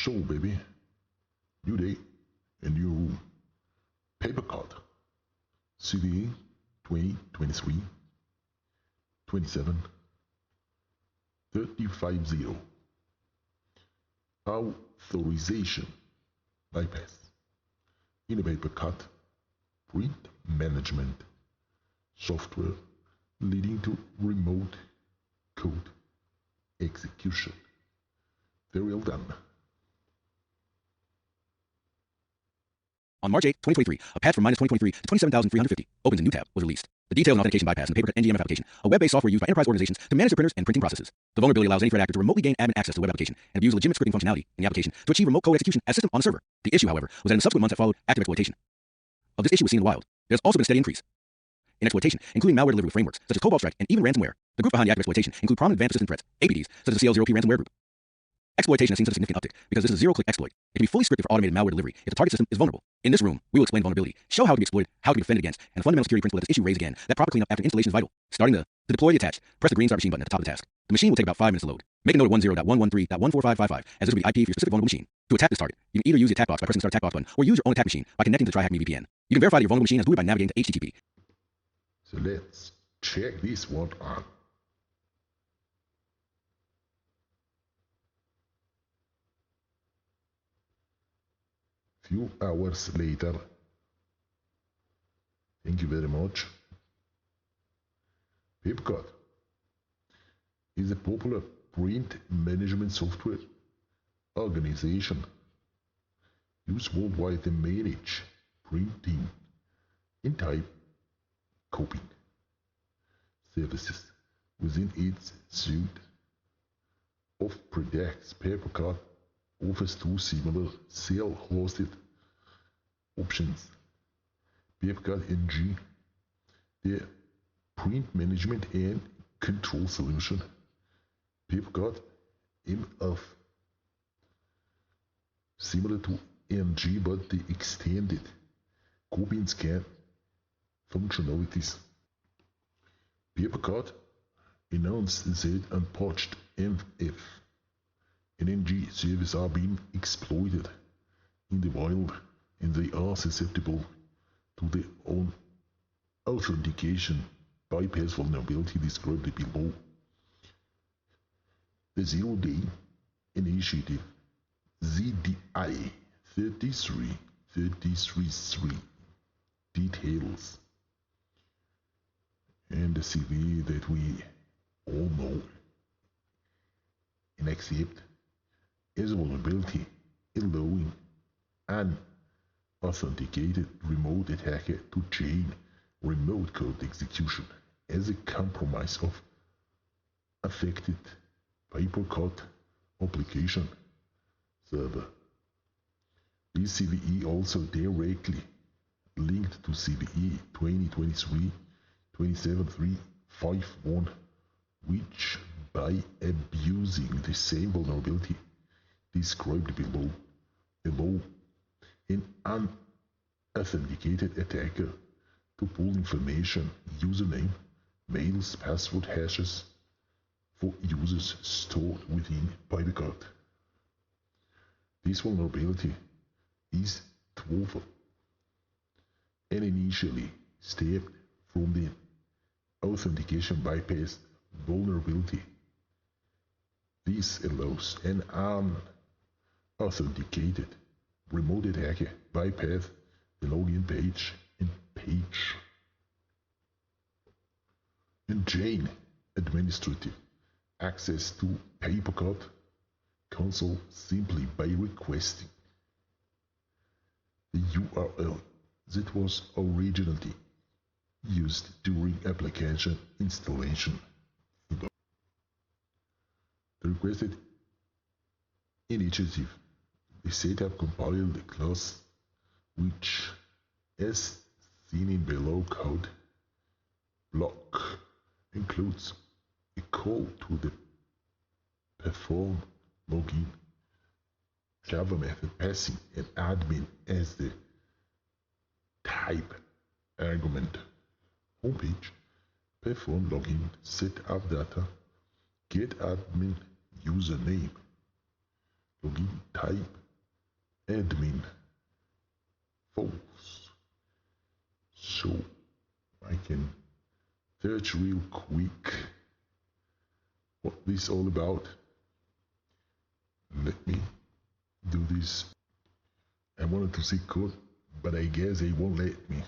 show, baby. New day and new room. PaperCut CVE-2023-27350. Authorization bypass. In a PaperCut print management software leading to remote code execution. Very well done. On March 8, 2023, a patch from -2023 to 27,350 opens a new tab was released. The detailed authentication bypass in the PaperCut NG MF application, a web-based software used by enterprise organizations to manage their printers and printing processes. The vulnerability allows any threat actor to remotely gain admin access to the web application and abuse legitimate scripting functionality in the application to achieve remote code execution as system on the server. The issue, however, was that in the subsequent months that followed, active exploitation of this issue was seen in the wild. There's also been a steady increase in exploitation, including malware delivery frameworks such as Cobalt Strike and even ransomware. The group behind the active exploitation include prominent advanced persistent threats, APTs, such as the CL0P ransomware group. Exploitation has seen such a significant uptick because this is a zero-click exploit. It can be fully scripted for automated malware delivery if the target system is vulnerable. In this room, we will explain the vulnerability, show how it can be exploited, how it can be defended against, and the fundamental security principle that this issue raised again, that proper cleanup after installation is vital. To deploy the attached, press the green start machine button at the top of the task. The machine will take about 5 minutes to load. Make a note of 10.113.14555 as this will be the IP for your specific vulnerable machine. To attack this target, you can either use the attack box by pressing the start attack box button or use your own attack machine by connecting to the TryHackMe VPN. You can verify that your vulnerable machine has booted by navigating to HTTP. So let's check this one out. Few hours later. Thank you very much. PaperCut is a popular print management software organization used worldwide to manage printing and type copying services within its suite of products. PaperCut offers two similar self-hosted options. PaperCut NG, the print management and control solution. PaperCut MF, similar to NG but the extended copy and scan functionalities. PaperCut announced that unpatched MF and NG services are being exploited in the wild and they are susceptible to the authentication bypass vulnerability described below. The Zero Day Initiative ZDI 33333 details and the CVE that we all know and accept as a vulnerability allowing an authenticated remote attacker to chain remote code execution as a compromise of affected PaperCut application server. This CVE also directly linked to CVE 2023-27350, which by abusing the same vulnerability described below, an unauthenticated attacker to pull information, username, mails, password hashes for users stored within PaperCut. This vulnerability is thwarted and initially stepped from the authentication bypass vulnerability. This allows an unauthenticated remote attacker bypass the login page and gain administrative access to PaperCut console simply by requesting the URL that was originally used during application installation. The requested initiative, the setup compiled the class which, as seen in below code block, includes a call to the perform login Java method passing an admin as the type argument. Homepage, perform login, set up data, get admin username, login type admin false. So I can search real quick what this is all about. Let me do this. I wanted to see code, but I guess they won't let me.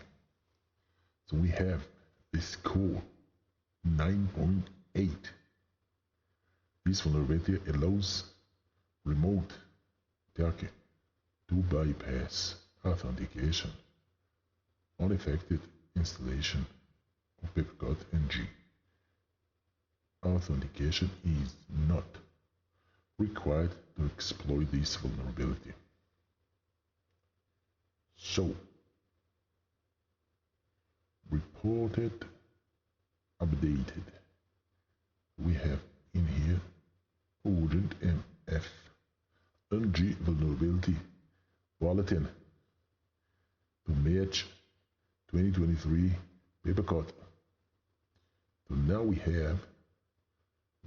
So we have this core 9.8. This vulnerability allows remote attacker to bypass authentication, unaffected installation of PaperCut NG. Authentication is not required to exploit this vulnerability. So, reported, updated. We have in here urgent MF NG vulnerability bulletin to March 2023 PaperCut. So now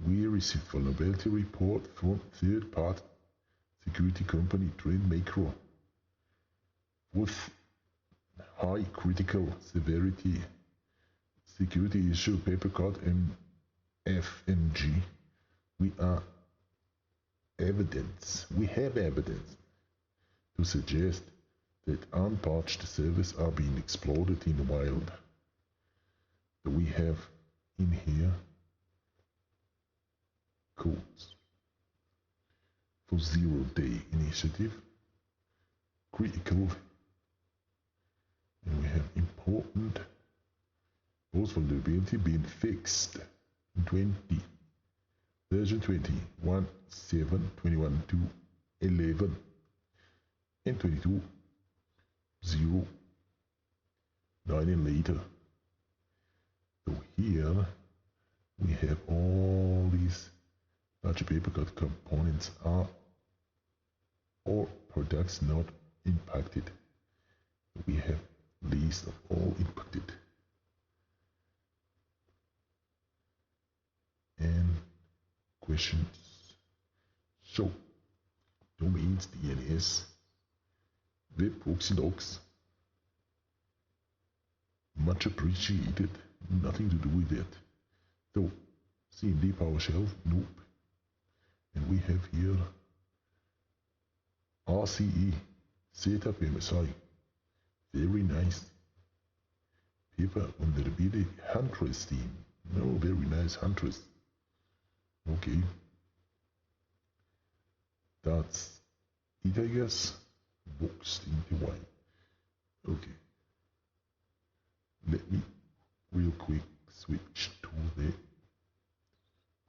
we received vulnerability report from third-party security company TryHackMe with high critical severity security issue PaperCut MF NG. We have evidence to suggest that unpatched servers are being exploited in the wild. So we have in here codes for zero-day initiative, critical, and we have important post vulnerability being fixed in version 21.7.21.2.11 and 22.0.9 and later. So here we have all these large PaperCut components are or products not impacted. We have list of all impacted. And questions. So, domains, DNS, web proxy logs, much appreciated, nothing to do with it. So, CMD PowerShell, nope. And we have here RCE, setup MSI, very nice. Paper vulnerability, Huntress team, no, very nice Huntress. Okay, that's it, I guess. Boxed into white. Okay, let me real quick switch to the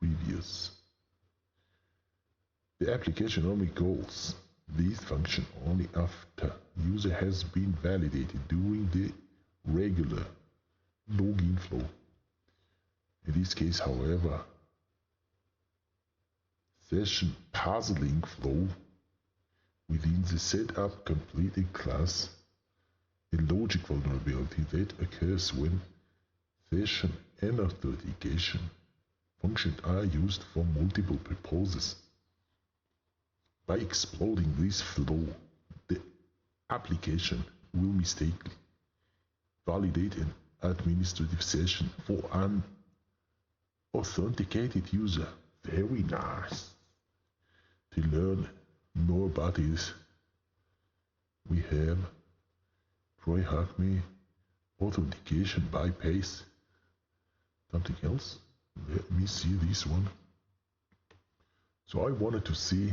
previous. The application only calls this function only after user has been validated during the regular login flow. In this case, however, session puzzling flow within the setup completed class, a logic vulnerability that occurs when session and authentication functions are used for multiple purposes. By exploiting this flow, the application will mistakenly validate an administrative session for an authenticated user. Very nice. To learn more about this, we have TryHackMe authentication bypass. Something else? Let me see this one. So I wanted to see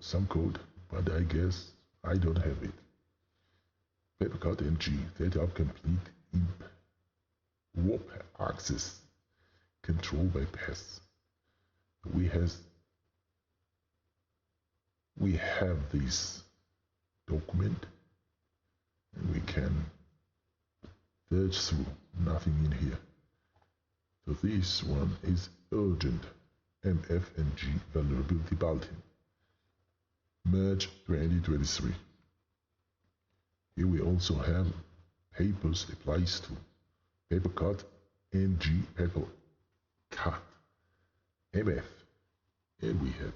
some code, but I guess I don't have it. PaperCut NG setup complete imp WAP access control bypass. We have this document and we can search through, nothing in here. So this one is urgent MF NG vulnerability bulletin, March 2023. Here we also have papers applies to PaperCut NG PaperCut MF, and we have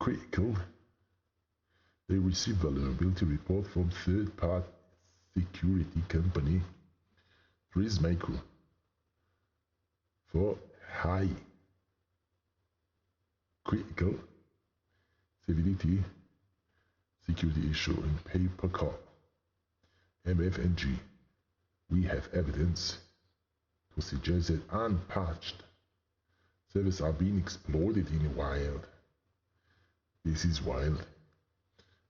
critical. They received vulnerability report from third-party security company TryHackMe for high critical severity security issue in PaperCut MF NG. We have evidence to suggest that unpatched servers are being exploited in the wild. This is wild,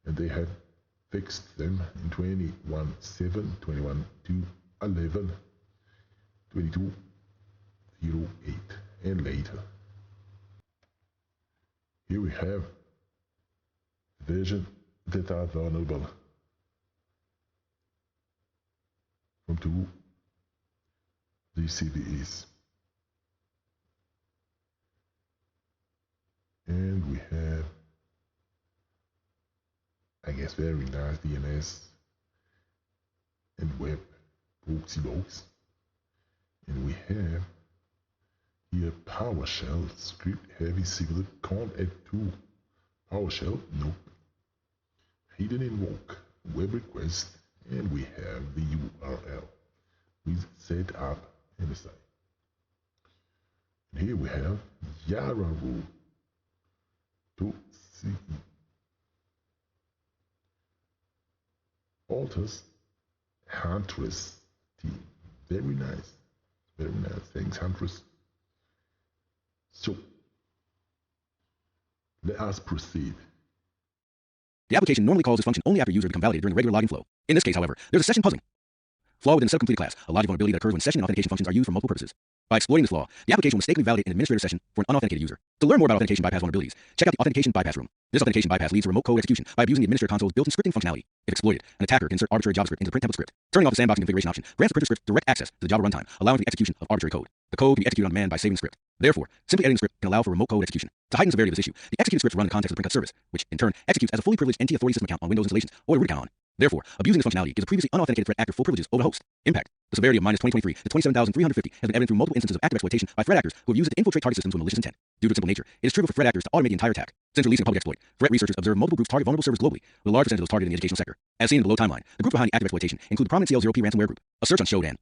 and they have fixed them in 21.7, 21.2.11, 22.08, and later. Here we have versions that are vulnerable from two these CVEs. And we have, I guess, very nice DNS and web proxy logs. And we have here PowerShell script heavy civil can't add to PowerShell, nope. Hidden invoke web request, and we have the URL with setup and the site. And here we have Yara rule to CE. Alters Huntress team. Very nice. Very nice. Thanks, Huntress. So, let us proceed. The application normally calls this function only after user become validated during the regular login flow. In this case, however, there's a session puzzling flaw within the setup-completed class, a logic vulnerability that occurs when session and authentication functions are used for multiple purposes. By exploiting this flaw, the application will mistakenly validate an administrator session for an unauthenticated user. To learn more about authentication bypass vulnerabilities, check out the authentication bypass room. This authentication bypass leads to remote code execution by abusing the administrator console's built-in scripting functionality. If exploited, an attacker can insert arbitrary JavaScript into the print template script. Turning off the sandboxing configuration option grants the printer script direct access to the Java runtime, allowing for the execution of arbitrary code. The code can be executed on demand by saving the script. Therefore, simply editing the script can allow for remote code execution. To heighten the severity of this issue, the executed scripts run in the context of the PaperCut service, which in turn executes as a fully privileged NT authority system account on Windows installations or a root account on. Therefore, abusing this functionality gives a previously unauthenticated threat actor full privileges over the host. Impact: the severity of -2023 to 27,350 has been evident through multiple instances of active exploitation by threat actors who have used it to infiltrate target systems with malicious intent. Due to its simple nature, it is trivial for threat actors to automate the entire attack. Since releasing a public exploit, threat researchers observe multiple groups target vulnerable servers globally, with a large percentage of those targeted in the educational sector. As seen in the below timeline, the group behind the active exploitation include the prominent CL0P ransomware group. A search on Shodan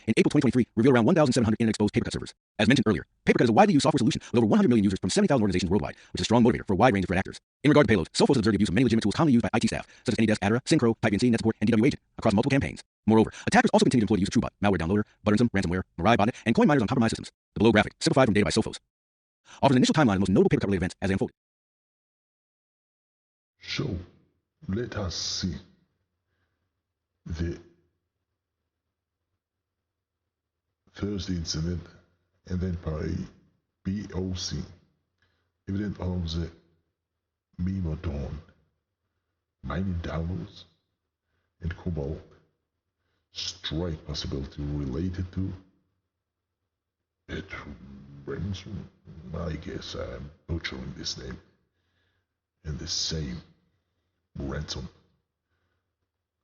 in April 2023 revealed around 1,700 internet-exposed PaperCut servers. As mentioned earlier, PaperCut is a widely used software solution with over 100 million users from 70,000 organizations worldwide, which is a strong motivator for a wide range of threat actors. In regard to payloads, Sophos has observed the abuse of many legitimate tools commonly used by IT staff, such as AnyDesk, Adara, Synchro, TypeVNC, NetSupport, and DW Agent, across multiple campaigns. Moreover, attackers also continue to employ the use of TrueBot, malware downloader, Butterism, ransomware, Mirai botnet, and coin miners on compromised systems. The below graphic, simplified from data by Sophos, offers an initial timeline of the most notable PaperCut-related events as they unfolded. So, let us see the first incident, and then by BOC, evident of the Dawn, mining downloads, and Cobalt strike possibility related to it. Ransom, I guess I'm butchering this name, and the same ransom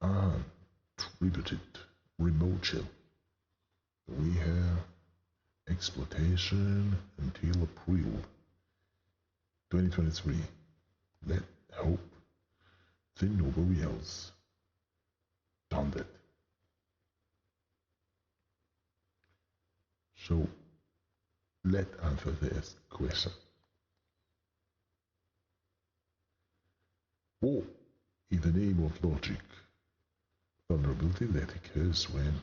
attributed remote shell. We have exploitation until April 2023. Let's hope that nobody else done that. So let's answer this question. What is the name of logic vulnerability that occurs when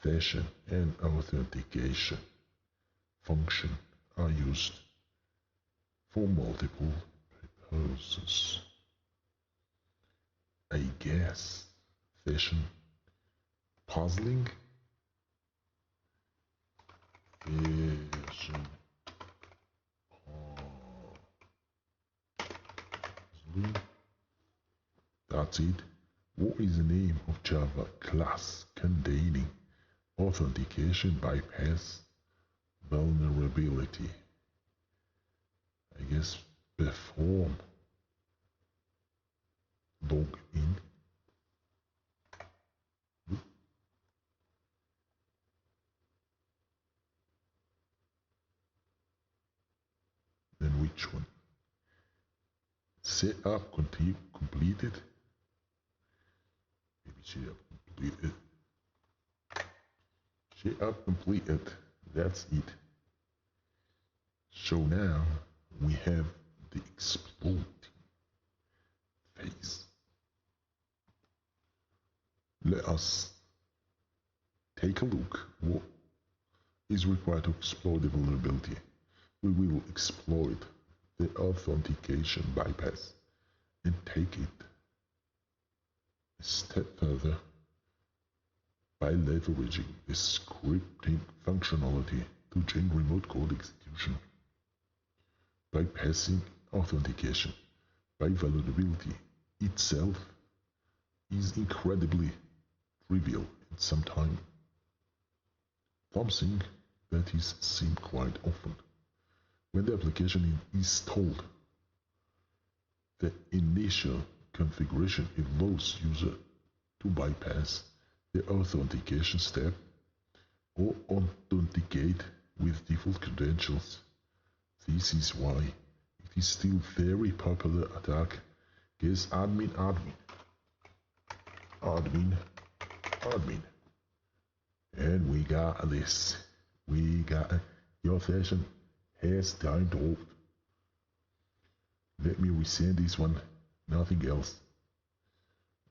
session and authentication function are used for multiple purposes? I guess session puzzling, session puzzling. That's it. What is the name of Java class containing authentication bypass vulnerability? I guess perform login. Then which one? Setup completed. Maybe setup completed. Setup completed. That's it. So now we have the exploding phase. Let us take a look what is required to exploit the vulnerability. We will exploit the authentication bypass and take it a step further by leveraging the scripting functionality to chain remote code execution. Bypassing authentication by vulnerability itself is incredibly trivial at some time, something that is seen quite often. When the application is installed, the initial configuration allows user to bypass the authentication step or authenticate with default credentials. This is why it is still very popular attack against admin. And we got this. We got your session has time off. Let me resend this one. Nothing else.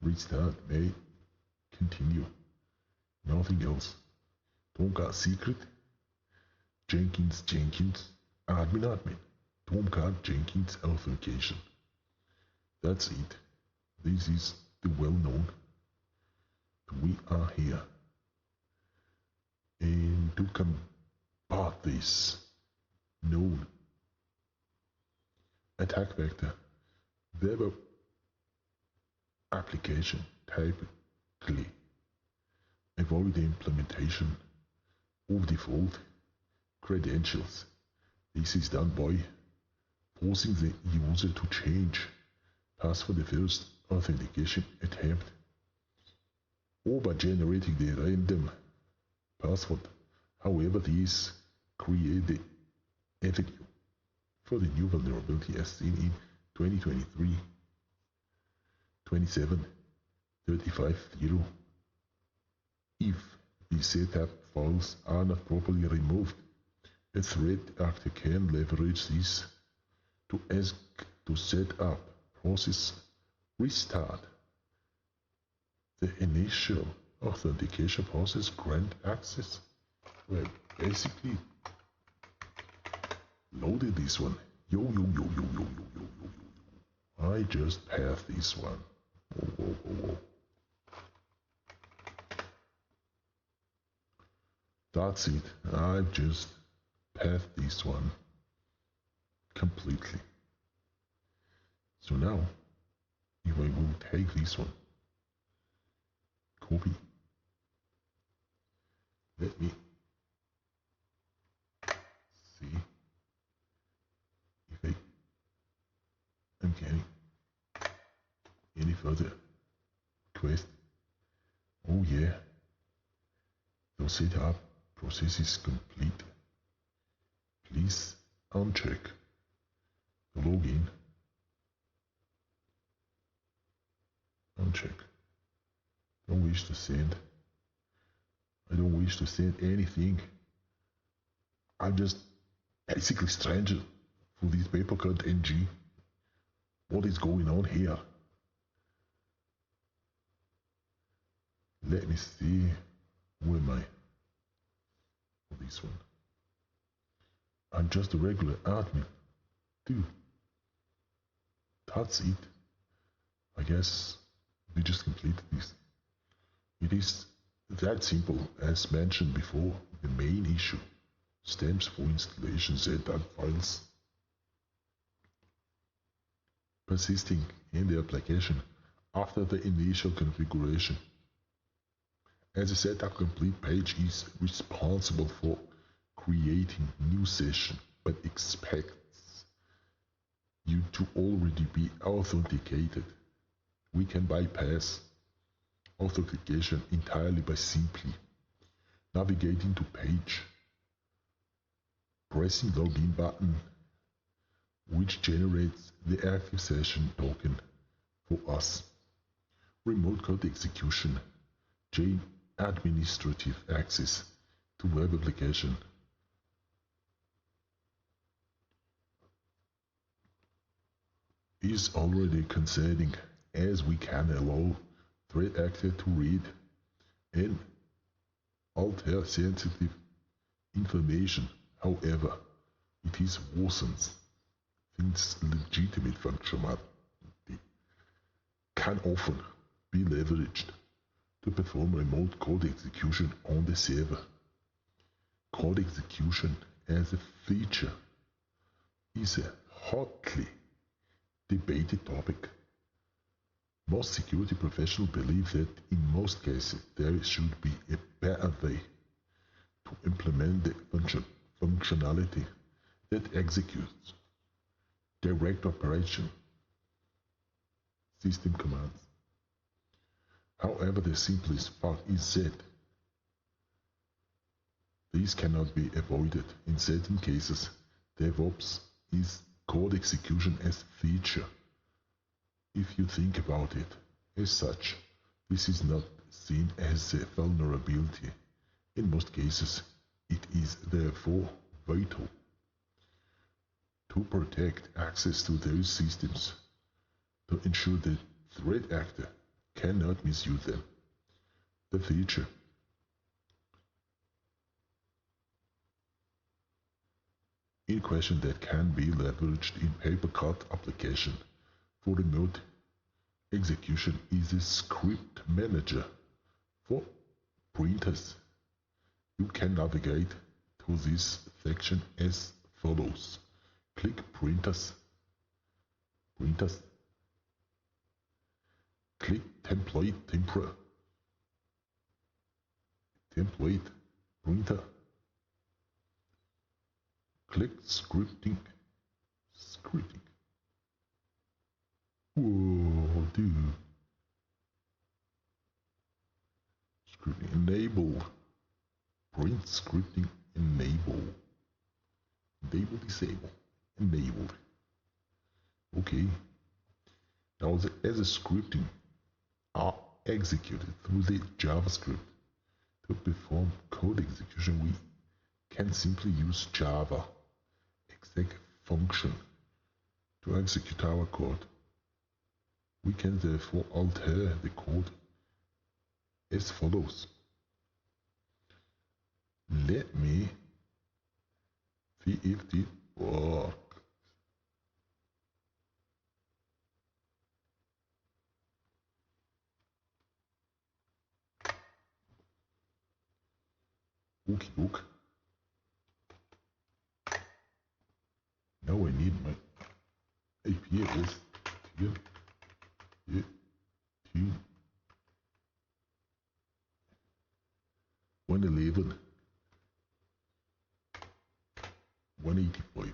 Restart. May continue. Nothing else. Tomcat secret. Jenkins. Admin. Tomcat Jenkins authentication. That's it. This is the well-known. We are here. And to combat this known attack vector, web application typically avoid the implementation of default credentials. This is done by forcing the user to change password the first authentication attempt, or by generating the random password. However, these create the FAQ for the new vulnerability as seen in 2023-27350. If the setup files are not properly removed, a threat actor can leverage this to ask to set up process restart the initial authentication process, grant access. Well, basically loaded this one. Yo. I just passed this one. Whoa. That's it. I've just passed this one completely. So now, if I will take this one, copy. Let me see if I am getting any further request. Oh yeah, the setup process is complete. Please uncheck the login. Uncheck. Don't wish to send. I don't wish to send anything. I'm just basically stranger for this PaperCut NG. What is going on here? Let me see. Who am I? For this one. I'm just a regular admin. Dude. That's it. I guess we just completed this. It is that simple. As mentioned before, the main issue stems for installation setup files persisting in the application after the initial configuration, as the setup complete page is responsible for creating new session but expects you to already be authenticated. We can bypass authentication entirely by simply navigating to page, pressing login button, which generates the active session token for us. Remote code execution, chain administrative access to web application. Is already concerning, as we can allow threat actor to read and alter sensitive information. However, it is worsens things legitimate functionality can often be leveraged to perform remote code execution on the server. Code execution as a feature is a hotly debated topic. Most security professionals believe that in most cases there should be a better way to implement the functionality that executes direct operation system commands. However, the simplest part is that these cannot be avoided. In certain cases, DevOps is code execution as a feature. If you think about it as such, this is not seen as a vulnerability. In most cases, it is therefore vital to protect access to those systems to ensure that threat actor cannot misuse them. The feature in question that can be leveraged in PaperCut application for remote execution is a script manager for printers. You can navigate to this section as follows. Click Printers. Click Template Printer. Click Scripting. Whoa, dude. Scripting enable. Print scripting enable. Disable. Enabled. Okay. Now as a scripting are executed through the JavaScript to perform code execution, we can simply use Java exec function to execute our code. We can therefore alter the code as follows. Let me see if it works. Okay, look. Now I need my IP address here. 111 185.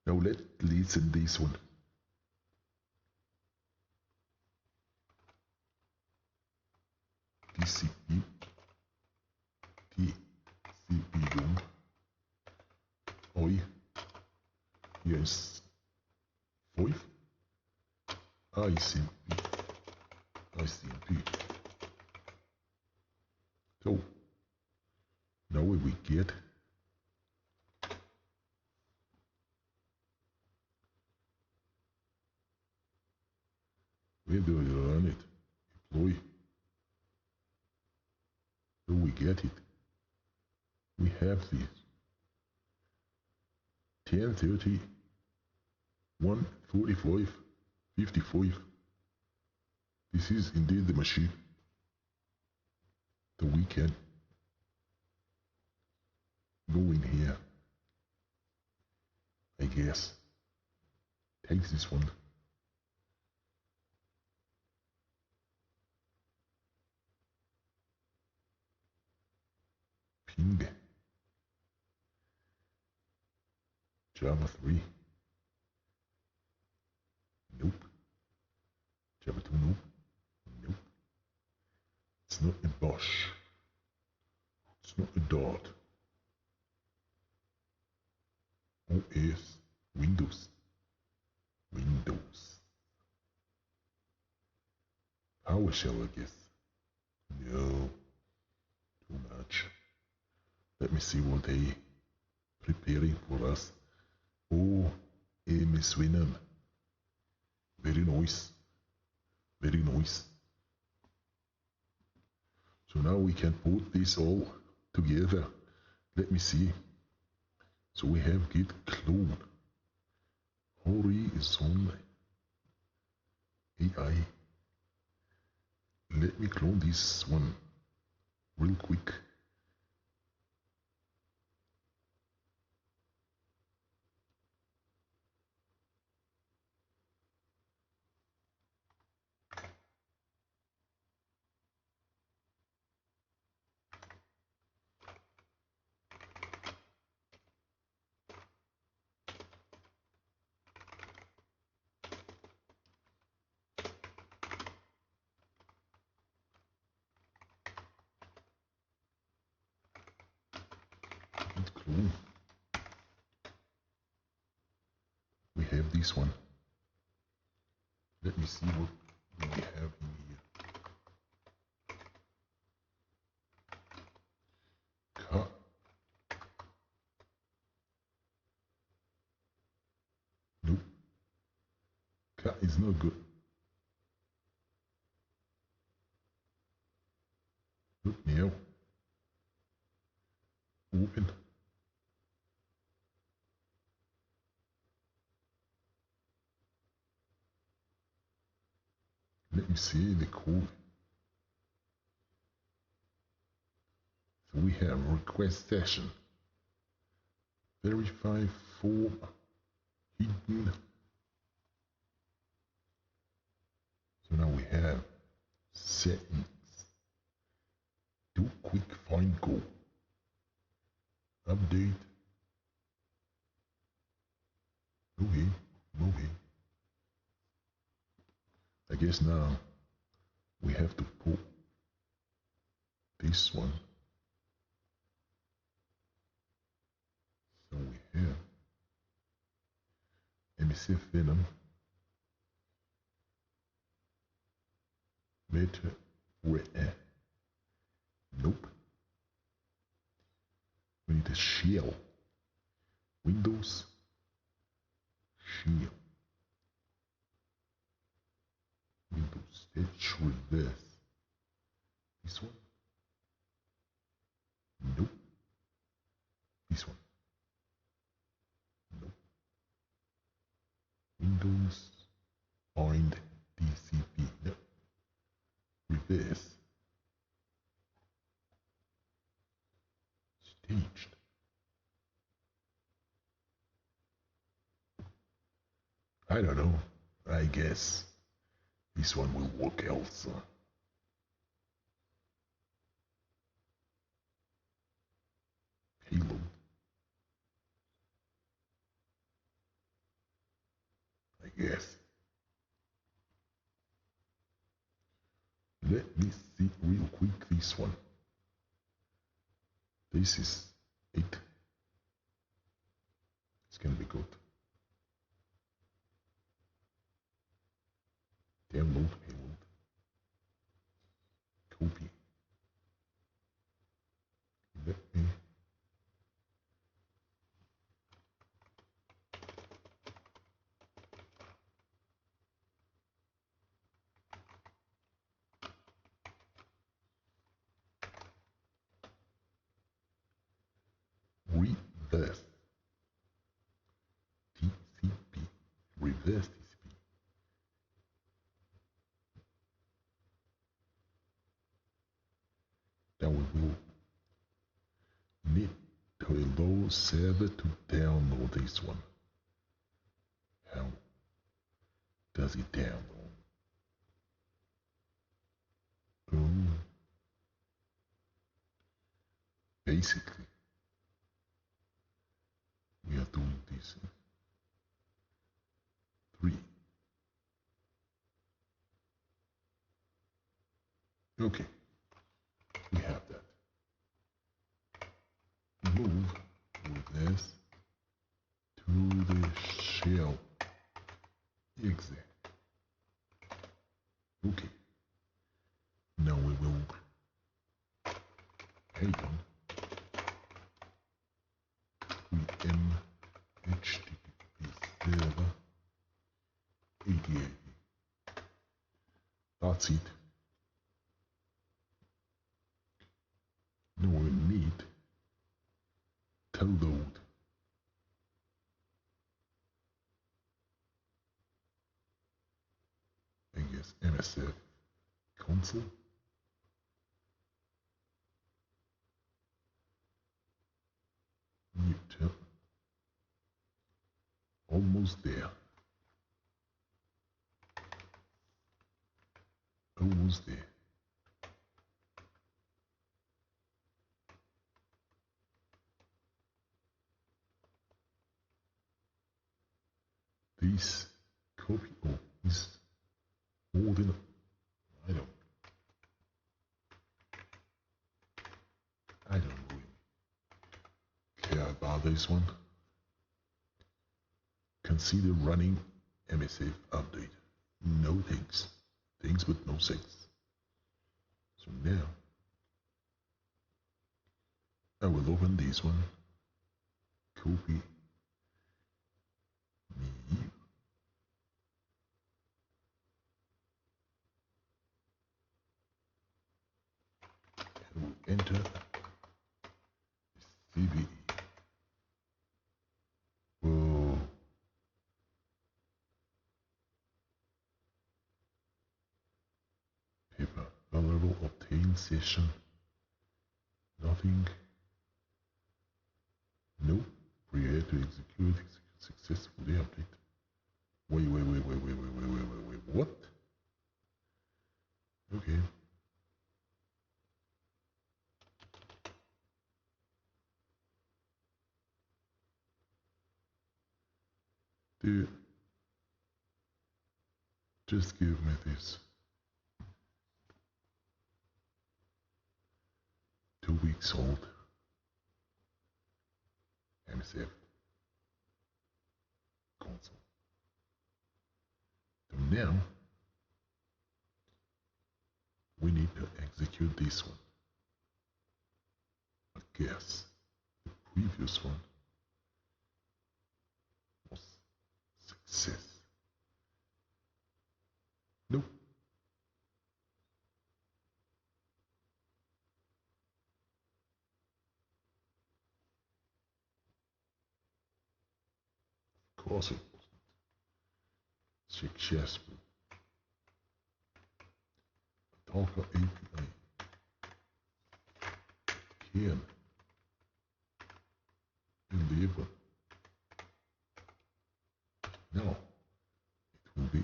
Now let's listen this one. TCP1 yes 5 ICP. So now we get where do I run it? Deploy. So we get it. We have this 1030 145 55. This is indeed the machine that we can go in here. I guess take this one. Ping Java 3. Nope. Java 2, nope. Nope. It's not a Bosch. It's not a Dart. OS, Windows, PowerShell, I guess. No, too much. Let me see what they preparing for us. Oh, Miss Winham. Very nice. Very nice. So now we can put this all together. Let me see. So we have git clone. Horizon AI. Let me clone this one real quick. Clone. We have this one. Let me see what we have in here. Cut. Nope. Cut is not good. Look now. Open. Let me see the code. So we have request session. Verify form hidden. So now we have settings. Do quick find go. Update. Okay. I guess now we have to put this one. So we have MSF Venom, Meta Red. Nope. We need a shell. Windows shell. Windows Edge reverse. This one? Nope. This one? Nope. Windows bind DCP. Nope. Reverse. Staged. I don't know. I guess this one will work also. Payload. I guess. Let me see real quick this one. This is it. It's gonna be good. Download payload. Copy. Let me reverse TCP. Reverse TCP. Now we will need to allow server to download this one. How does it download? Basically, we are doing this. 3. Okay, we have that. Move with this to Python HTTP server 8080. That's it. Now we need to load MSF console. New tab. Almost there. Almost there. This copy is more than I don't really care about this one. Consider running MSF update. No thanks. Things with no sense. So now I will open this one. Copy me. And we'll enter CVE. Whoa. Paper available obtain session. Nothing. Nope. Prepare to execute successfully update. Wait. What? Okay. Dude, just give me this. 2 weeks old MSF console. So now we need to execute this one. I guess the previous one was success. Nope. Of course it wasn't successful. Docker API can deliver. Now it will be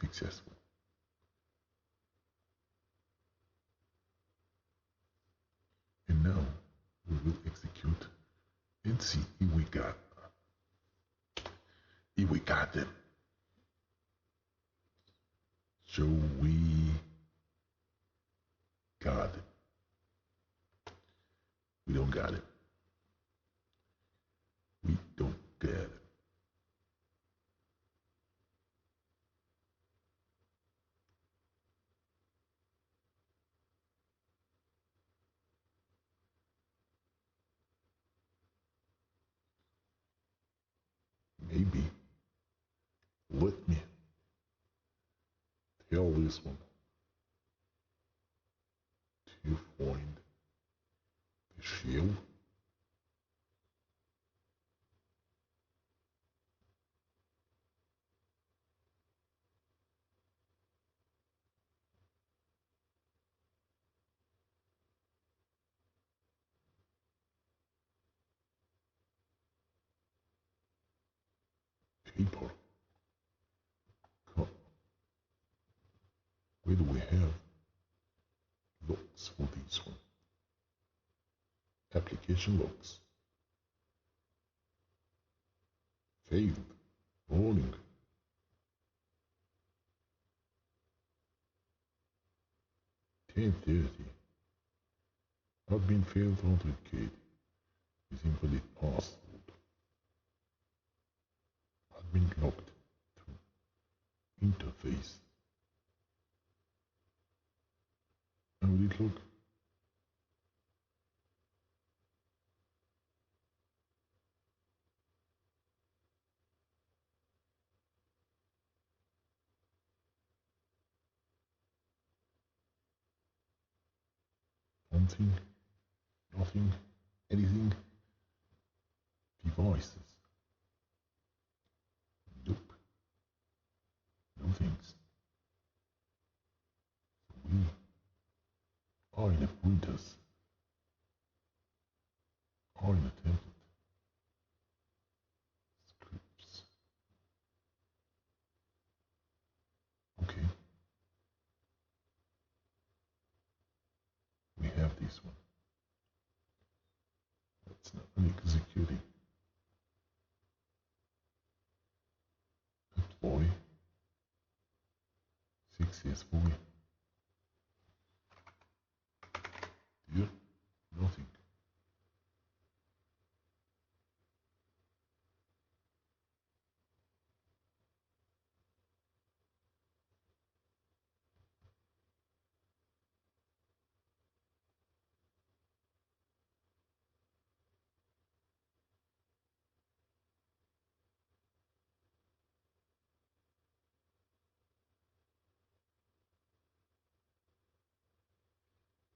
successful. And now we will execute and see if we got them. So we got it. We don't got it. We don't get it. Maybe let me tell this one to find the shell. PaperCut. Where do we have logs for this one? Application logs. Failed. Warning. $10.30. Admin failed to authenticate with invalid password. Admin logged to interface. How did it look? Something, nothing, anything. Devices. Nope. No things. We are in a printers. Are in a template. Scripts. Okay. We have this one. That's not executing. Deploy. 6 boy. Here, nothing.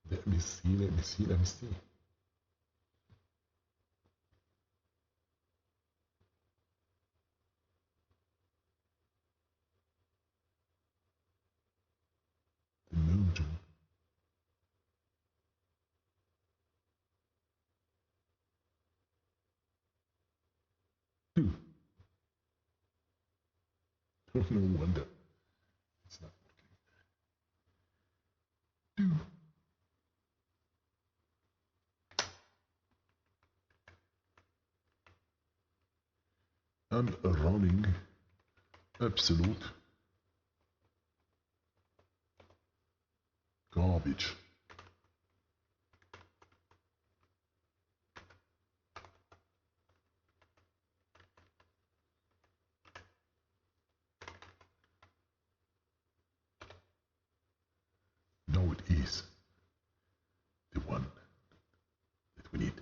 Let me see. The module. No wonder it's not working. And running absolute garbage. No, it is the one that we need.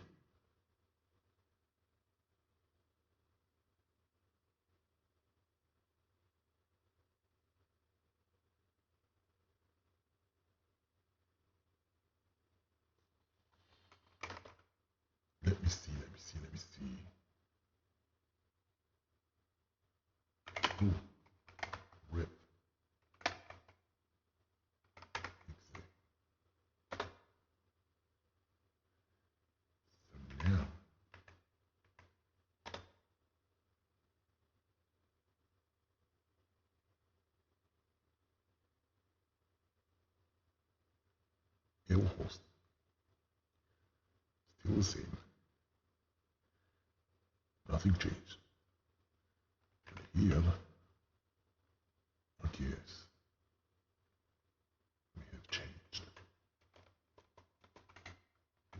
Let me see. Oh, rip. So now, host still the same. Nothing changed. And here, I guess we have changed.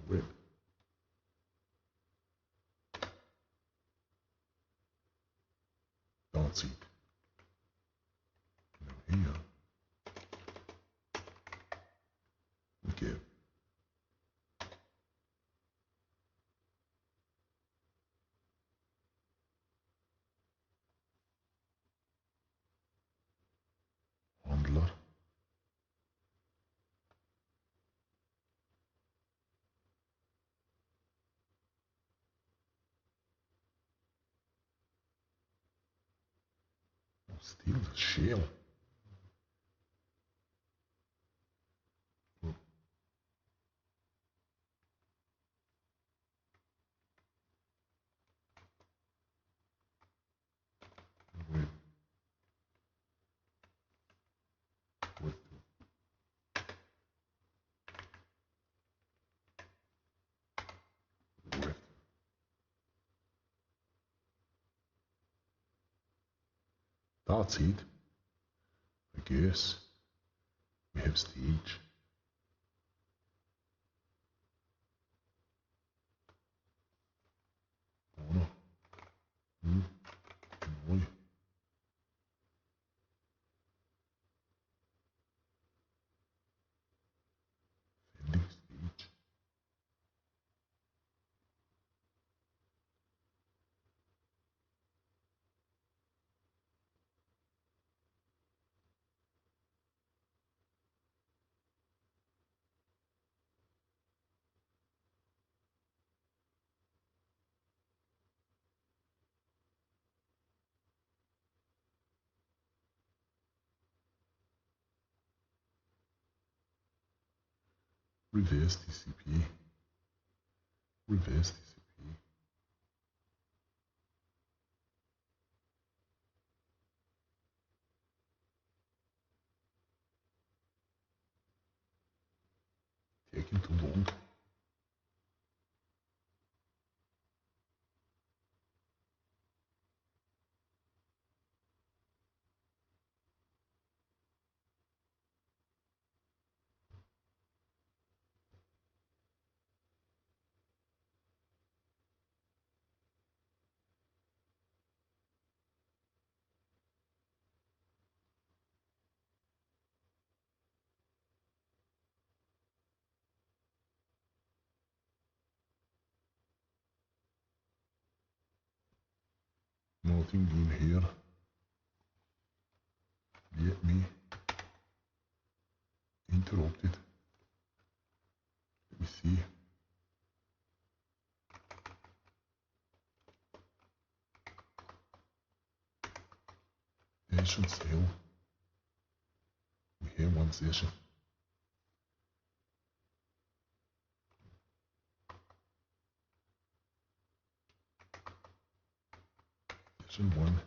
Rip. That's it. Now here, we give handler. Still the shell. That's it. I guess we have stage. Oh no. Boy. Ending stage. reverse TCP, reverse TCP. Taking too long. Nothing in here. Let me interrupt it. Let me see. Session cell. We have one session. Session 1.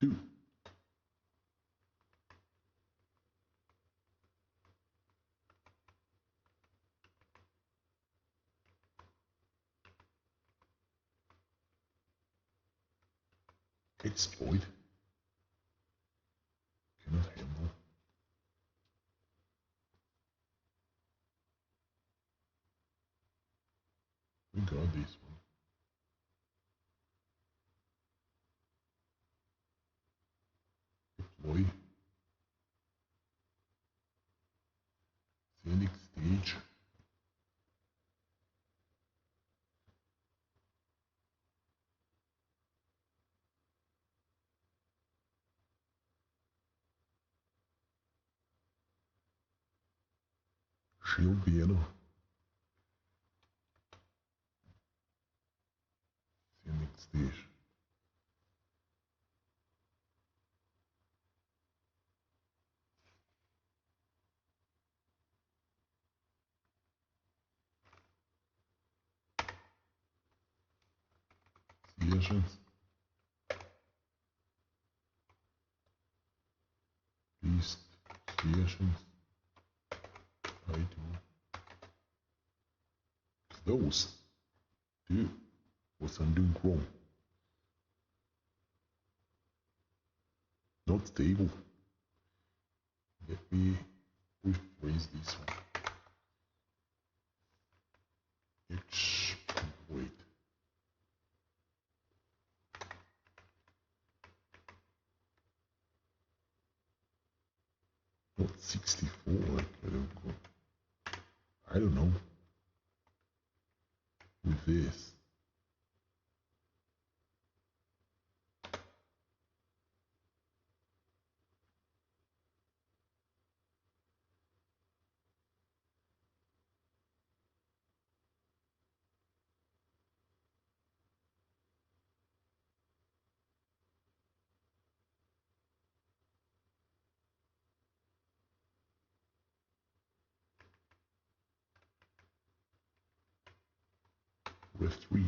Two. Exploit. Cannot handle. We got this one. Deploy. Sending stage. Shield piano. Sending stage. Sessions. List sessions. I do. Close. Dude, what's I'm doing wrong? Not stable. Let me rephrase this one. Exploit. Not 64, I don't know. With this. With 3.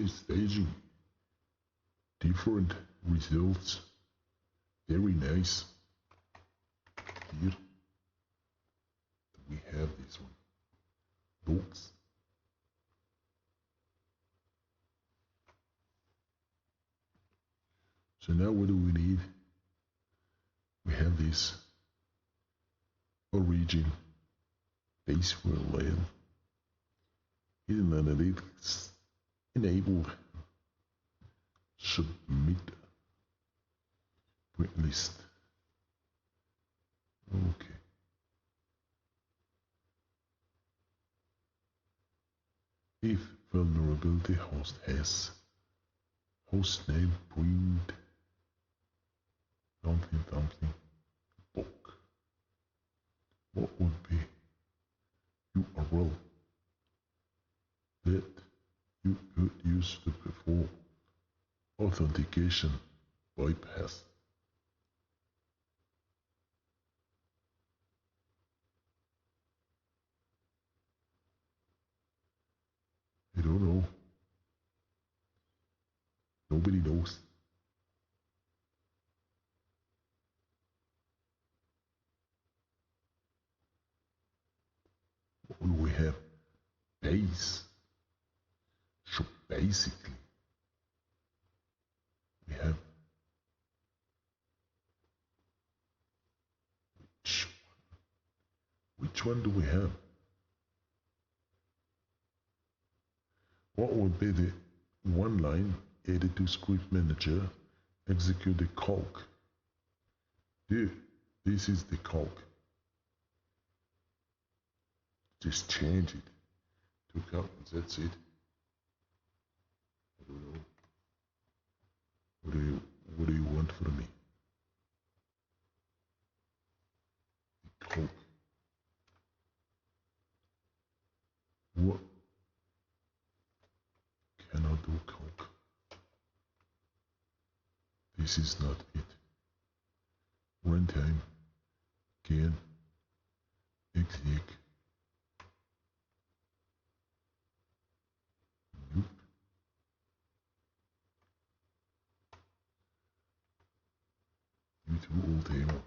Staging different results. Very nice. Here we have this one. Dots. So now what do we need? We have this origin base layer, hidden analytics enabled, submit print list. Okay. If vulnerability host has host name print something book, what would be URL that you could use to perform authentication bypass? I don't know. Nobody knows. What do we have? Base. So basically, we have which one do we have? What would be the one line added to script manager, execute the calc? This is the calc. Just change it to calc, that's it. I don't know. What do you want from me? The calc. What? Cannot do calc. This is not it. Runtime can exec. Nope. You too old hammer.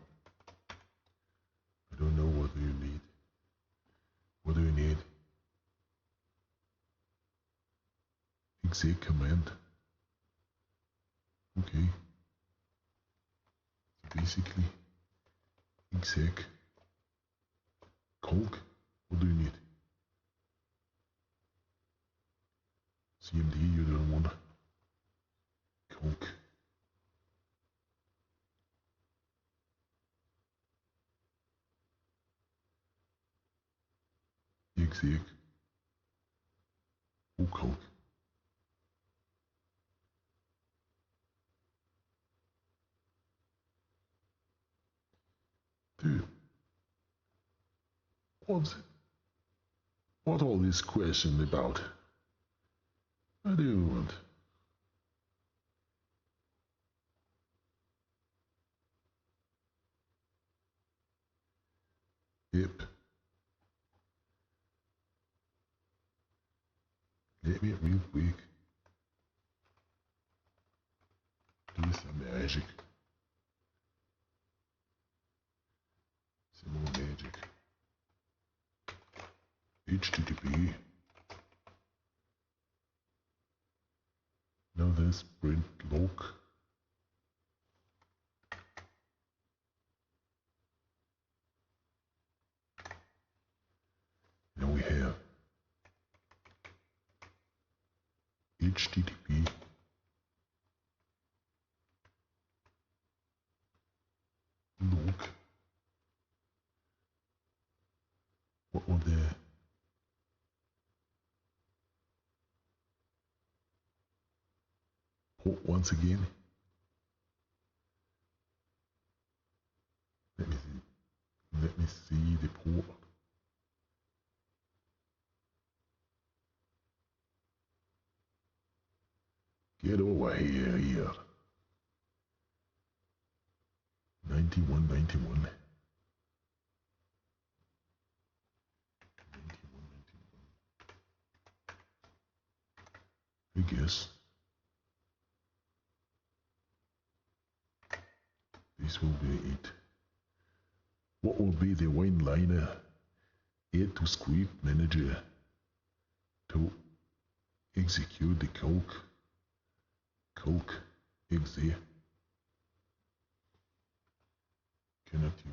I don't know what do you need. What do you need? Exec command. Okay. So basically, exec calc. What do you need? CMD, you don't want calc. Exec. Oh, calc. Dude, what all this question about? What do you want? Yep. Let me real quick do some magic. Some more magic. HTTP. Now there's print log. Now we have HTTP log. What were the port once again? Let me see. Let me see the port. Get over here. 9191. I guess this will be it. What will be the one-liner? Add to script manager to execute the calc exec cannot you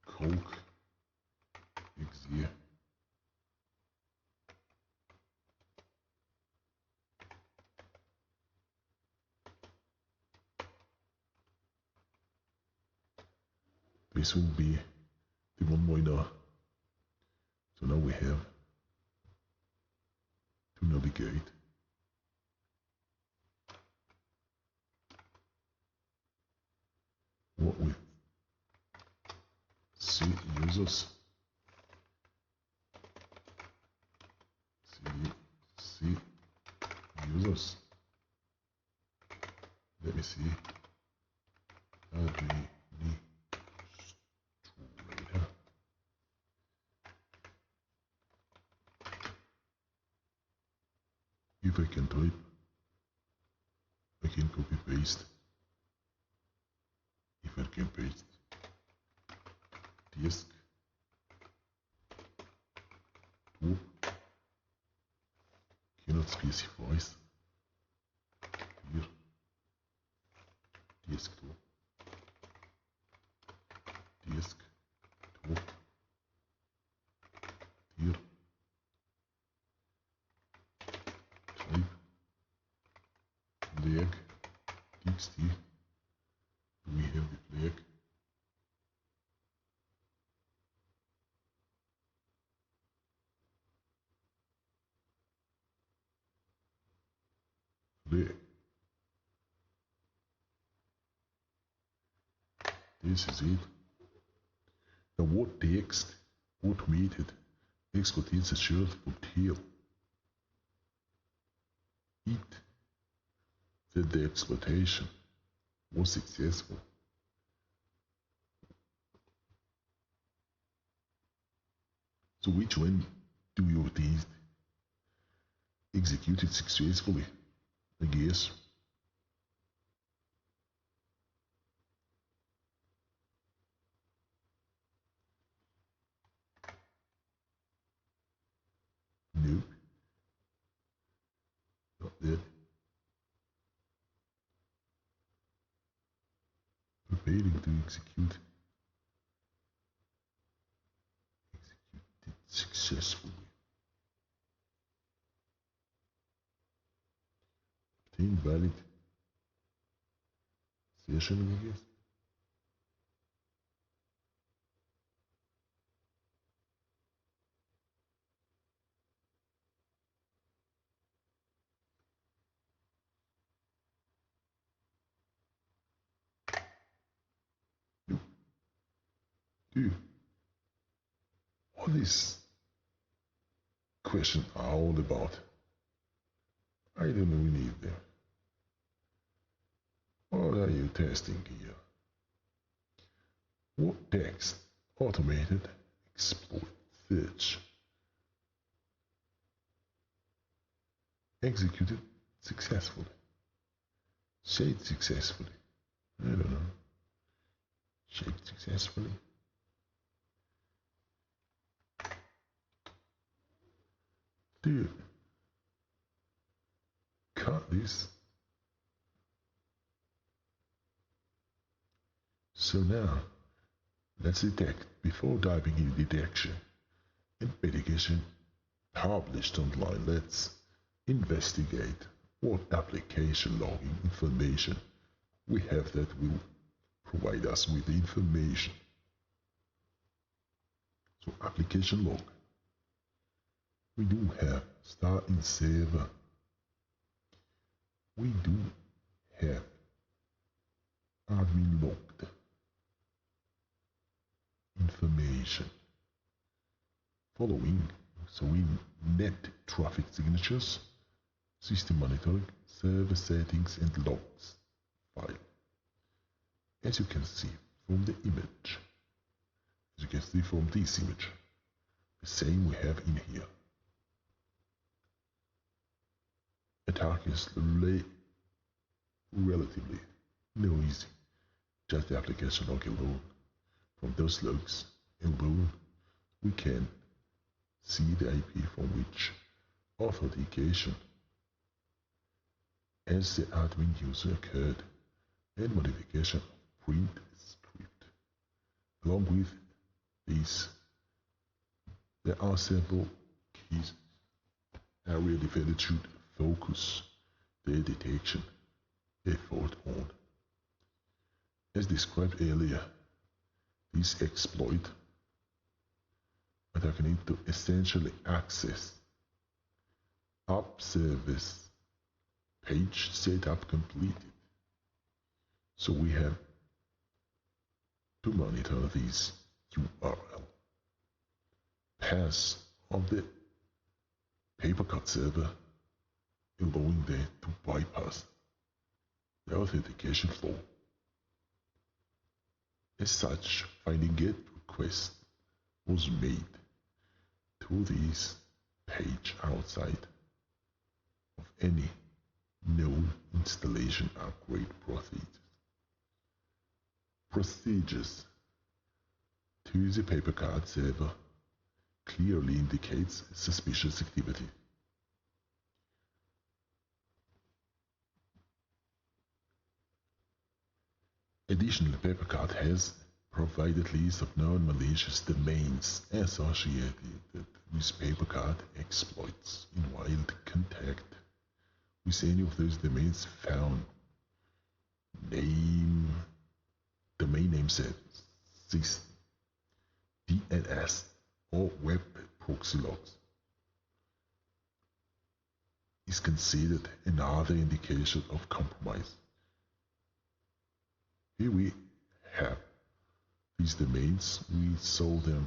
Coke XE this will be the one more now. So now we have to navigate. What with C users, C users. Let me see. Administrator. If I can type, I can copy paste. If I can paste disk to cannot specify here disk to here type flag txt. We have the flag. This is it. Now what text automated exports a shirt for tail? It that the exploitation was successful. So which one do you think executed successfully? I guess. Nope. Not that. Preparing to execute. Executed successfully. Obtain valid session, I guess. Dude, what is question all about? I don't know any of them. What are you testing here? What text automated exploit search executed successfully? Shaped successfully? I don't know. Shaped successfully? Dude, cut this. So now, let's detect before diving into detection and mitigation published online. Let's investigate what application logging information we have that will provide us with the information. So application log. We do have start in server. We do have admin logged information. Following, so in net traffic signatures, system monitoring, server settings and logs file. As you can see from the image, as you can see from this image, the same we have in here. Attack is relatively noisy, just the application log alone. From those logs alone, we can see the IP from which authentication as the admin user occurred and modification of print script. Along with these, there are several key areas developers should focus their detection effort on. As described earlier, these exploits are targeted to essentially access app service page setup completed. So we have to monitor these URL paths of the PaperCut server, allowing them to bypass the authentication flow. As such, finding GET request was made to this page outside of any known installation upgrade procedures to the PaperCut server clearly indicates suspicious activity. Additionally, PaperCut has provided lists of non-malicious domains associated with PaperCut exploits in wild contact with any of those domains found. Domain name set, system, DNS, or web proxy logs is considered another indication of compromise. Here we have these domains. We saw them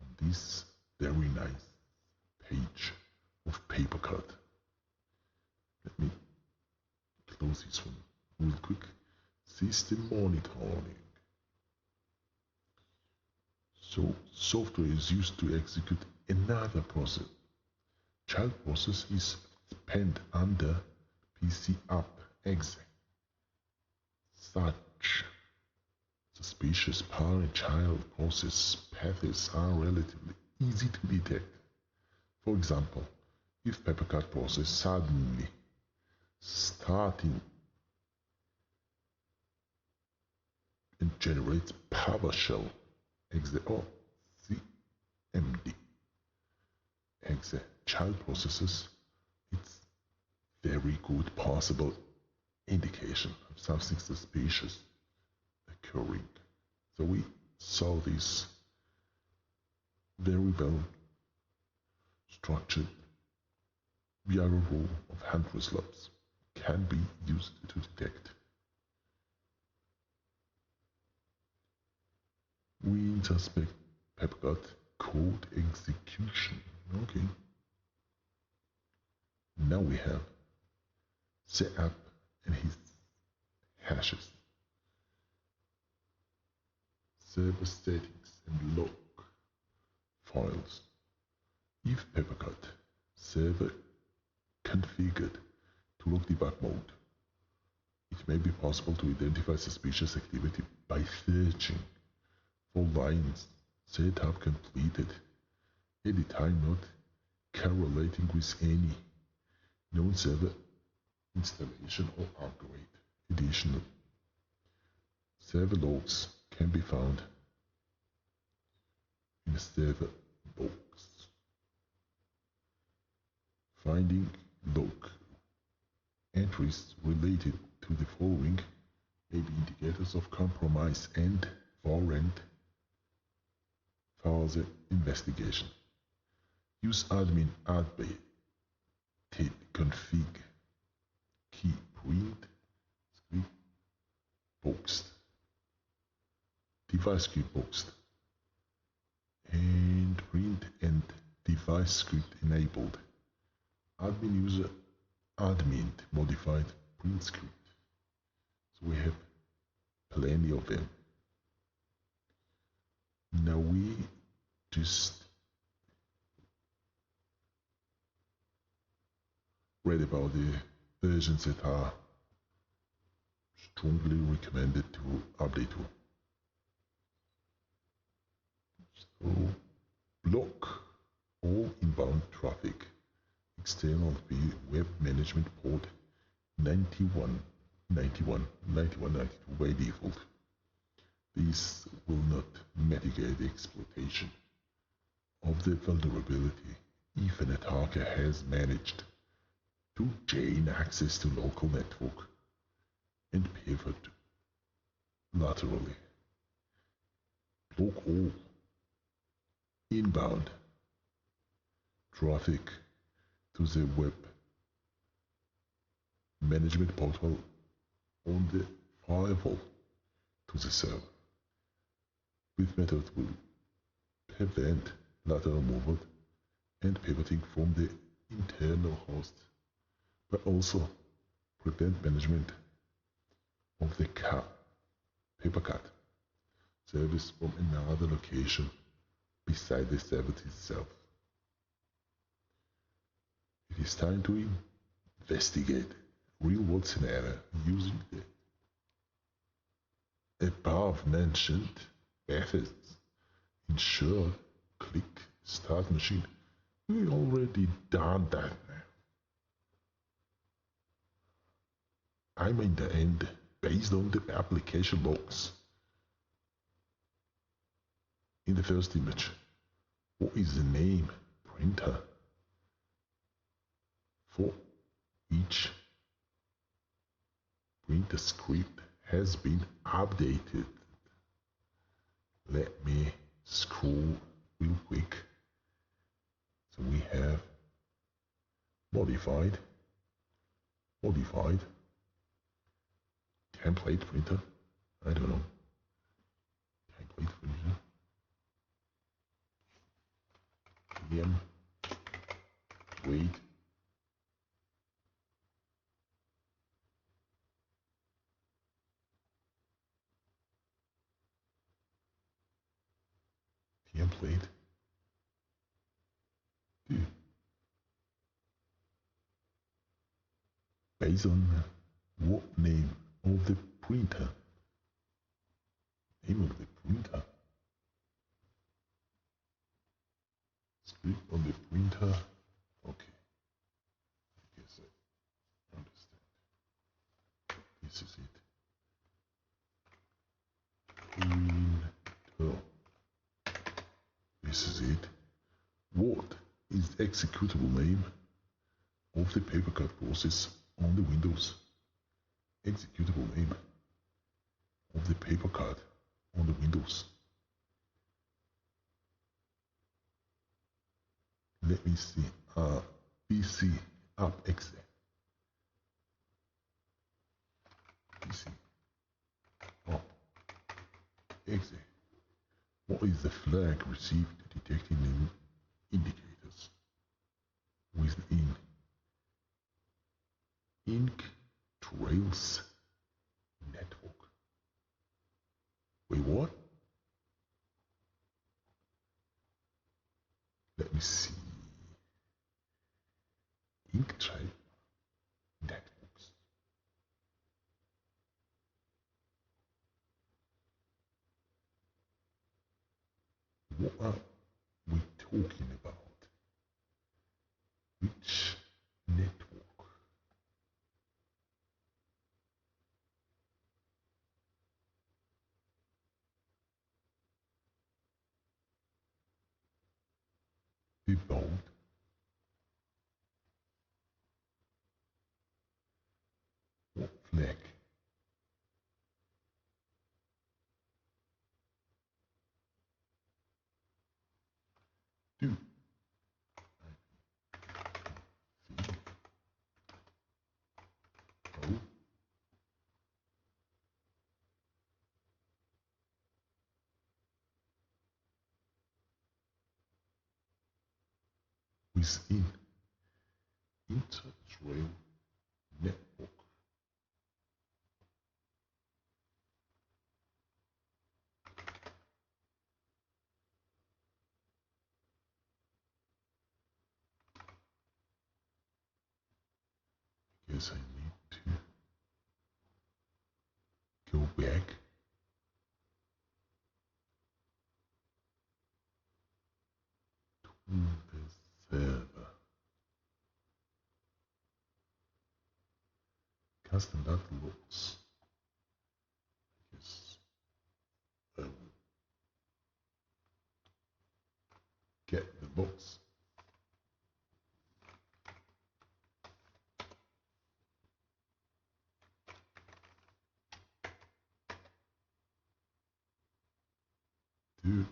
on this very nice page of PaperCut. Let me close this one real quick. System monitoring. So software is used to execute another process. Child process is penned under PC app exec. Such suspicious parent-child process paths are relatively easy to detect. For example, if PaperCut process suddenly starting and generates PowerShell exe or CMD exe child processes, it's very good possible indication of something suspicious occurring. So we saw this very well structured Viagra rule of Hunter's Labs can be used to detect. We suspect PaperCut code execution. Okay. Now we have setup and his hashes, server settings and log files. If PaperCut server configured to log debug mode, it may be possible to identify suspicious activity by searching for lines setup completed at a time not correlating with any known server installation or upgrade. Additionally, server logs can be found in the server logs. Finding log entries related to the following may be indicators of compromise and warrant further investigation. Use admin update config key print script boxed device script boxed and print and device script enabled. Admin user admin modified print script. So we have plenty of them. Now we just read about the versions that are strongly recommended to update to. So block all inbound traffic. External web management port 91 9192 by default. This will not mitigate the exploitation of the vulnerability if an attacker has managed to gain access to local network and pivot laterally. Block all inbound traffic to the web management portal on the firewall to the server. This method will prevent lateral movement and pivoting from the internal host, but also prevent management of the PaperCut service from another location beside the service itself. It is time to investigate real-world scenario using the above-mentioned methods. Ensure click start machine. We already done that now. I'm in the end based on the application logs. In the first image, what is the name printer for each printer script has been updated. Let me scroll real quick. So we have modified, template printer, I don't know, template printer, wait, template, based on what name of the printer, click on the printer. Okay, I guess I understand. This is it. Printer. This is it. What is the executable name of the PaperCut process on the Windows? Executable name of the PaperCut on the Windows. Let me see. PC up exe. PC up exe. What is the flag received detecting the indicators within ink trails network? Wait, what? Let me see. Ink trail networks. What are we talking about? Which network? The bold. What flag? Do within inter-trail network. Guess I need to go back to the server. custom that looks. I guess I will get the box. Two.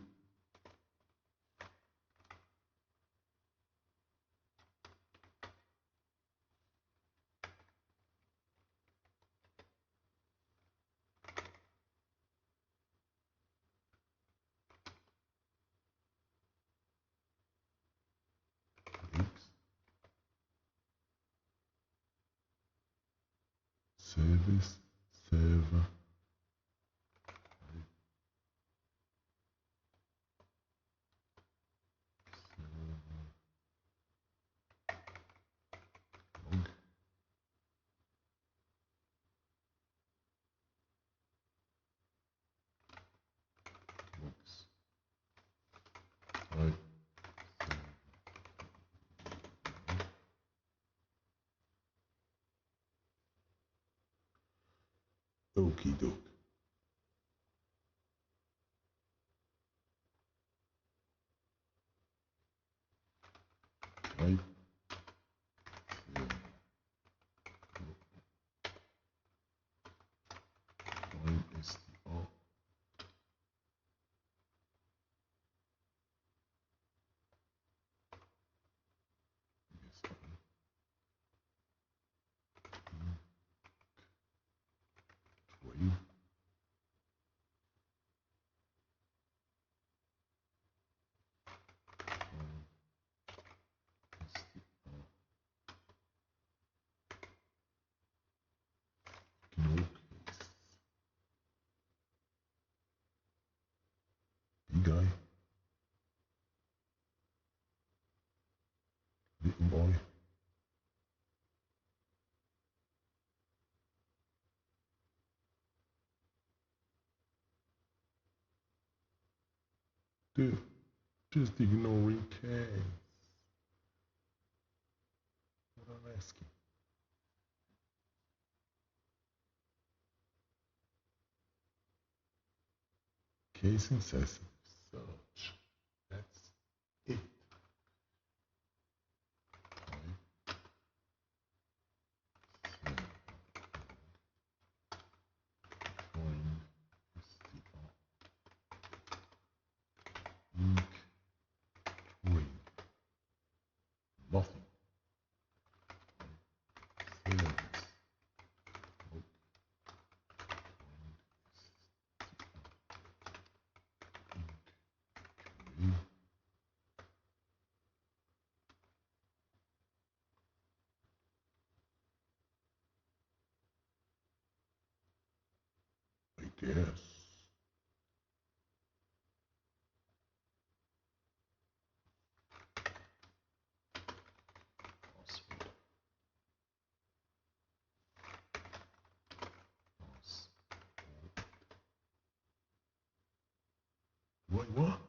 Service server log box type okie doke. Type str yes, big guy, little boy. Dude, just ignoring case. What I'm asking. Case insensitive search. That's it. Find str ink ring. Nothing. Service. Nope. Ink ring. I guess. Password. Wait, what?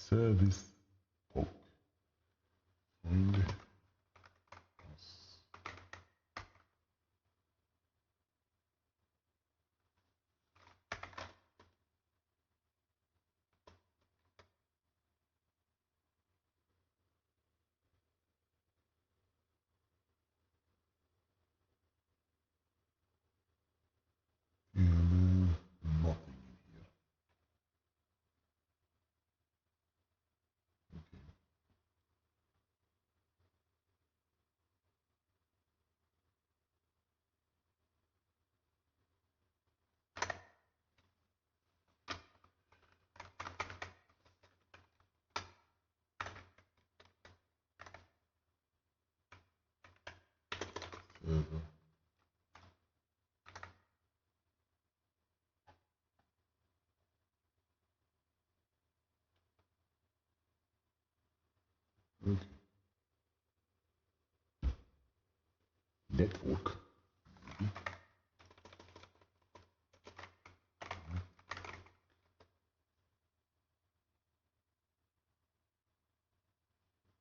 Service poke. Find us. And nothing in here. Okay. Okay. Network.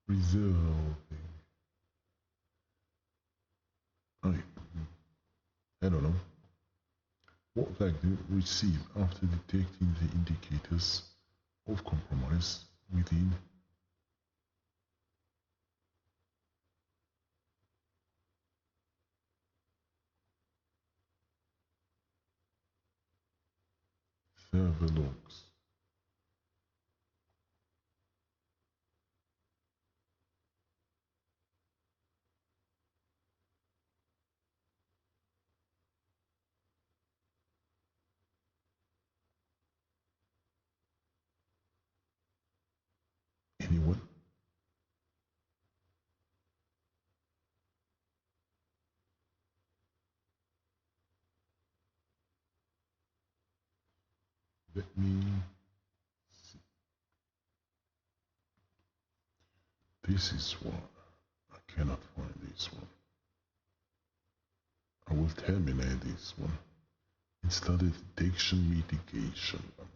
Resolving. I don't know. What value receive after detecting the indicators of compromise within server logs? Anyone? Let me see. This is one. I cannot find this one. I will terminate this one. Install the detection mitigation one.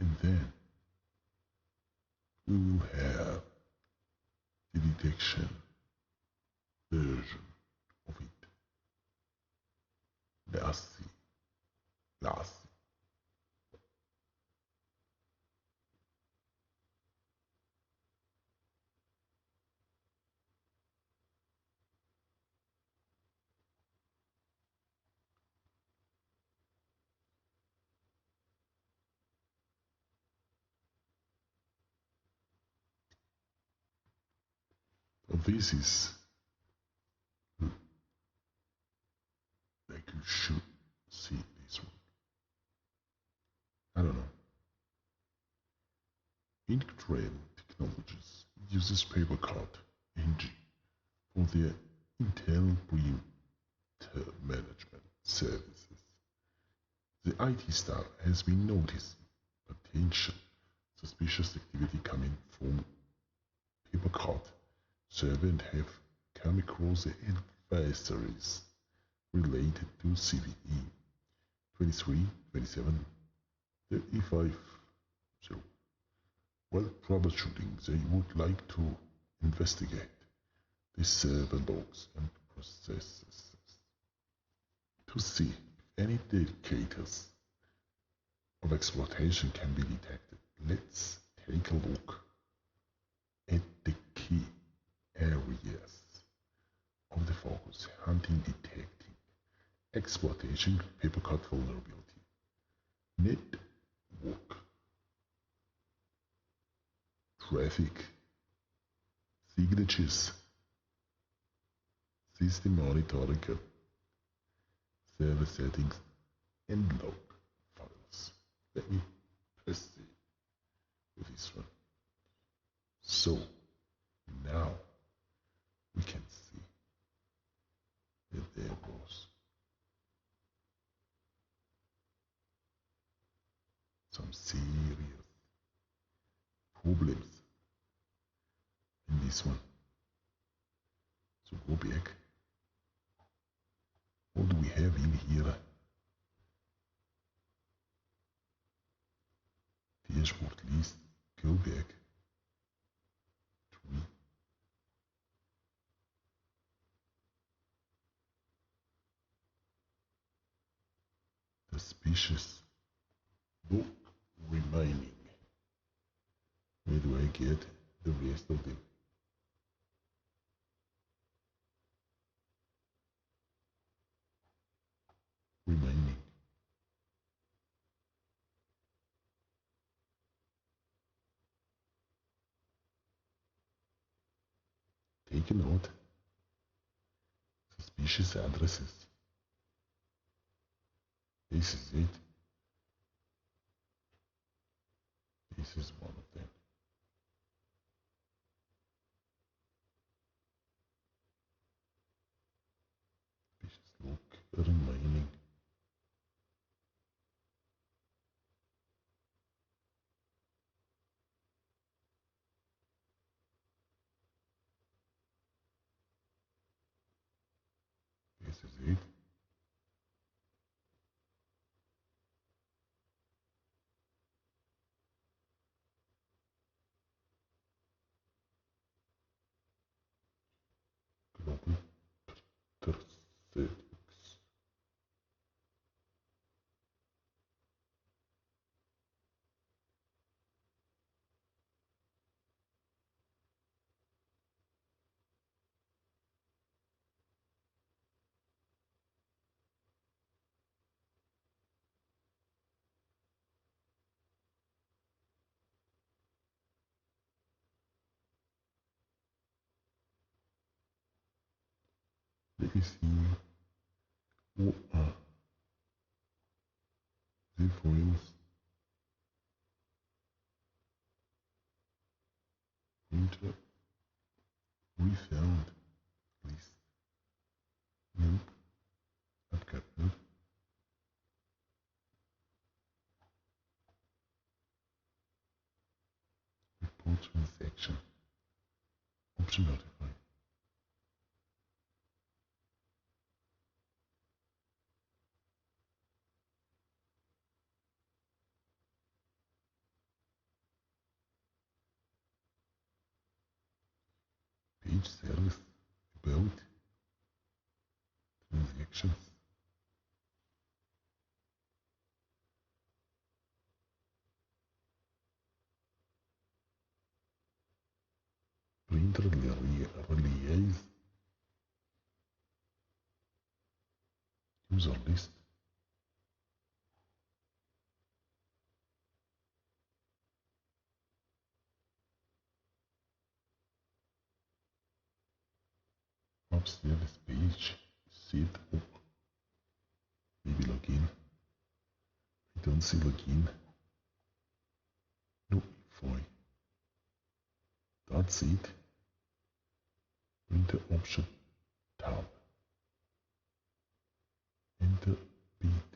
And then we will have the detection version of it. Let's see. This is like you should see this one. I don't know. Inktrail Technologies uses PaperCut NG for their Intel printer management services. The IT staff has been noticing potential suspicious activity coming from PaperCut server and have come across the advisories related to CVE-2023-27350. So, while troubleshooting, they would like to investigate the server logs and processes to see if any indicators of exploitation can be detected. Let's take a look at the key areas of the focus: hunting, detecting, exploitation, PaperCut vulnerability, network, traffic, signatures, system monitoring, server settings, and log files. Let me proceed with this one. So now we can see that there was some serious problems in this one. So go back. What do we have in here? Dashboard list. Go back. Tree. Suspicious book remaining. Where do I get the rest of them? Remaining. Take a note. Suspicious addresses. This is it. This is one of them. Suspicious look remaining. This is it. Global Tercex. Let me see what are the files printer we found list. Nope, I've got no. Report transaction. Option notify. Page service about transactions. Printer release. User list. App service page. Set up. Maybe login. I don't see login. Notify. That's it. Printer option tab. Enter beat.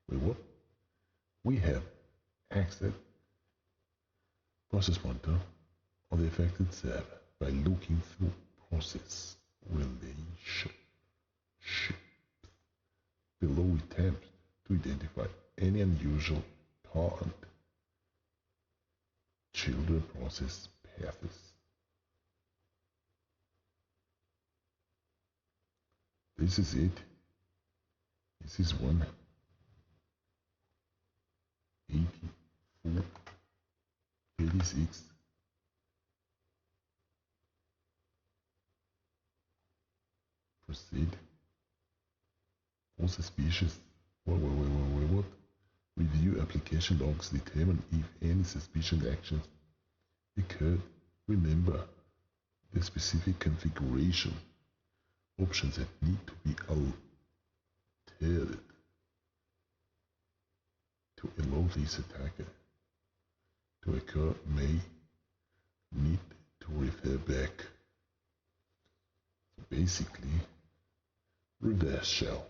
Wait, what? We have access process pointer on the affected server by looking through process relationship. Below we attempt to identify any unusual parent children process paths. This is it. This is 184, 86. Proceed. All suspicious. What? Review application logs, determine if any suspicious actions occurred. Remember the specific configuration options that need to be altered to allow this attacker to occur may need to refer back. So basically, reverse shell.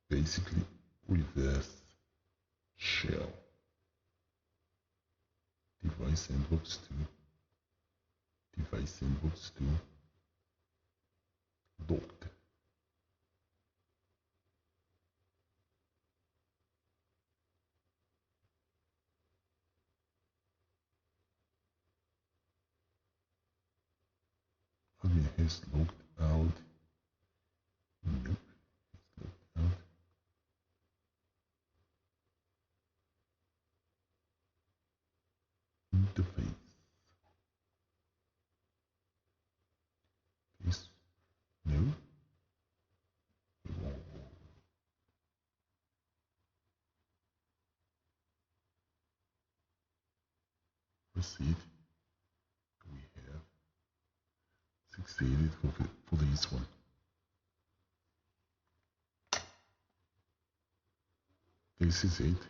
Basically, reverse shell. Device sandbox 2. Device sandbox 2. Locked. Admin has logged out. Nope, it's logged out. Interface. This. No. Proceed. We have succeeded for this one. This is it.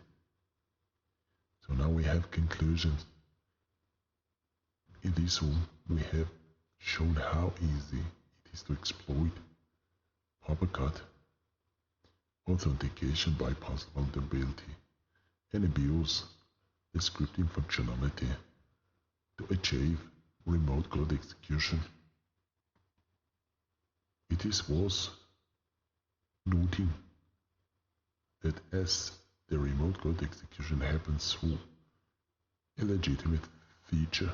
So now we have conclusions. In this one, we have shown how easy it is to exploit PaperCut authentication bypass vulnerability and abuse the scripting functionality to achieve remote code execution It is worth noting that as the remote code execution happens through a legitimate feature,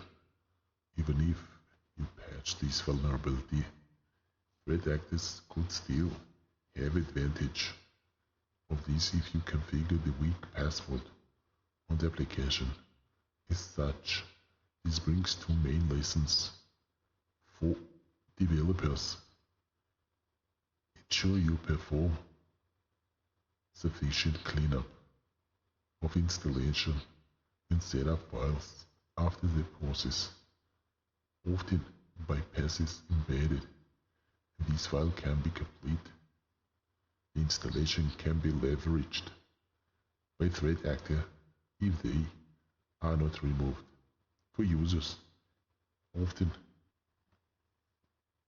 even if you patch this vulnerability, threat actors could still have advantage of this if you configure the weak password on the application. As such, this brings two main lessons for developers. Ensure you perform sufficient cleanup of installation and setup files after the process, often bypasses embedded, and this file can be complete. The installation can be leveraged by threat actor if they are not removed. For users, often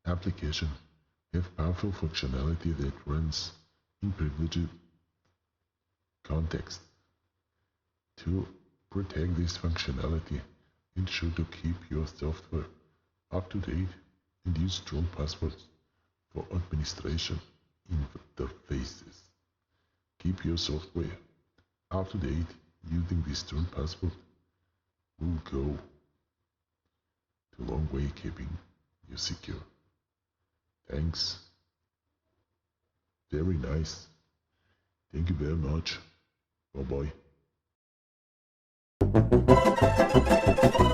applications have powerful functionality that runs in privileged context. To protect this functionality, ensure to keep your software up to date and use strong passwords for administration interfaces. Keep your software up to date using this strong password will go a long way keeping you secure. Thanks. Very nice. Thank you very much. Bye bye.